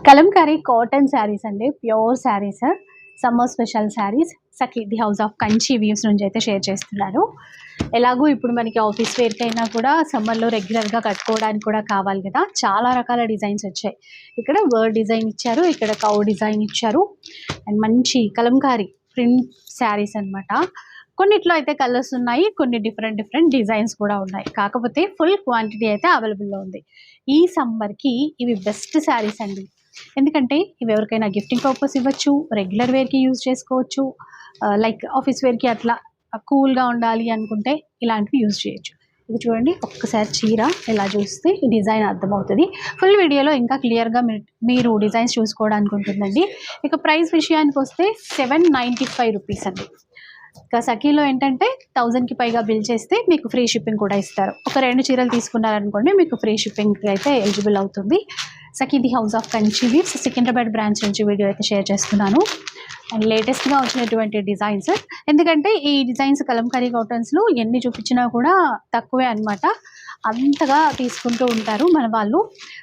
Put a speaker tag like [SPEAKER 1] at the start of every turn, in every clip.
[SPEAKER 1] Kalamkari cotton saris అండి, pure saris, summer special saris Sakhi the house of Kanchi views నుంచి అయితే షేర్ చేస్తున్నారు. ఎలాగో ఇప్పుడు మనకి ఆఫీస్ వేర్కి అయినా కూడా సమ్మర్లో రెగ్యులర్గా కట్టుకోవడానికి కూడా కావాలి కదా, చాలా రకాల డిజైన్స్ వచ్చాయి. ఇక్కడ వర్డ్ డిజైన్ ఇచ్చారు, ఇక్కడ కౌ డిజైన్ ఇచ్చారు అండ్ మంచి కలంకారీ ప్రింట్ శారీస్ అనమాట. కొన్నిట్లో అయితే కలర్స్ ఉన్నాయి, కొన్ని డిఫరెంట్ డిజైన్స్ కూడా ఉన్నాయి. కాకపోతే ఫుల్ క్వాంటిటీ అయితే అవైలబుల్లో ఉంది. ఈ సమ్మర్కి ఇవి బెస్ట్ శారీస్ అండి. ఎందుకంటే ఇవి ఎవరికైనా గిఫ్టింగ్ పర్పస్ ఇవ్వచ్చు, రెగ్యులర్ వేర్కి యూజ్ చేసుకోవచ్చు, లైక్ ఆఫీస్ వేర్కి అట్లా కూల్గా ఉండాలి అనుకుంటే ఇలాంటివి యూజ్ చేయొచ్చు. ఇది చూడండి, ఒక్కసారి చీర ఇలా చూస్తే ఈ డిజైన్ అర్థమవుతుంది. ఫుల్ వీడియోలో ఇంకా క్లియర్గా మీరు డిజైన్స్ చూసుకోవడానికి ఉంటుందండి. ఇక ప్రైస్ విషయానికి వస్తే 795 రూపీస్ అండి. ఇంకా సఖీలో ఏంటంటే 1000కి పైగా బిల్ చేస్తే మీకు ఫ్రీ షిప్పింగ్ కూడా ఇస్తారు. ఒక 2 చీరలు తీసుకున్నారనుకోండి, మీకు ఫ్రీ షిప్పింగ్కి అయితే ఎలిజిబుల్ అవుతుంది. Sakhi the house of Kanchi weaves Secunderabad branch నుంచి వీడియో అయితే షేర్ చేస్తున్నాను. అండ్ లేటెస్ట్గా వచ్చినటువంటి డిజైన్స్, ఎందుకంటే ఈ డిజైన్స్ కలంకారీ కాటన్స్లో ఎన్ని చూపించినా కూడా తక్కువే అనమాట, అంతగా తీసుకుంటూ ఉంటారు మన వాళ్ళు.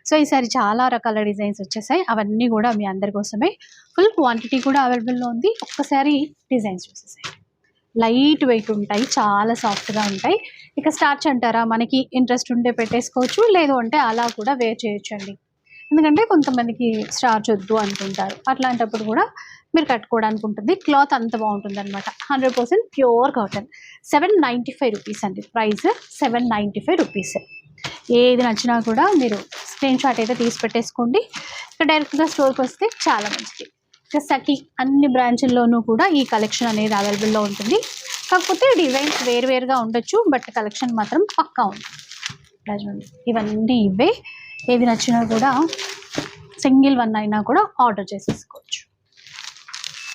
[SPEAKER 1] సో ఈసారి చాలా రకాల డిజైన్స్ వచ్చేసాయి, అవన్నీ కూడా మీ అందరి కోసమే. ఫుల్ క్వాంటిటీ కూడా అవైలబుల్లో ఉంది. ఒక్కసారి డిజైన్స్ చూసేసాయి. లైట్ వెయిట్ ఉంటాయి, చాలా సాఫ్ట్గా ఉంటాయి. ఇక స్టార్చ్ అంటారా, మనకి ఇంట్రెస్ట్ ఉంటే పెట్టేసుకోవచ్చు, లేదు అంటే అలా కూడా వేర్ చేయొచ్చు అండి. ఎందుకంటే కొంతమందికి స్టార్చ్ వద్దు అనుకుంటారు, అట్లాంటప్పుడు కూడా మీరు కట్టుకోవడానికి ఉంటుంది. క్లాత్ అంత బాగుంటుంది అనమాట, 100% ప్యూర్ కాటన్. 795 రూపీస్ అండి ప్రైస్, 795 రూపీస్. ఏది నచ్చినా కూడా మీరు స్క్రీన్ షాట్ అయితే తీసి పెట్టేసుకోండి. ఇక డైరెక్ట్గా స్టోర్కి వస్తే చాలా మంచిది. సఖీ అన్ని బ్రాంచుల్లోనూ కూడా ఈ కలెక్షన్ అనేది అవైలబుల్లో ఉంటుంది. కాకపోతే డిజైన్స్ వేరువేరుగా ఉండొచ్చు, బట్ కలెక్షన్ మాత్రం పక్కా ఉంటుంది. ఇవన్నీ ఇవే, ఏది నచ్చినా కూడా సింగిల్ వన్ అయినా కూడా ఆర్డర్ చేసేసుకోవచ్చు.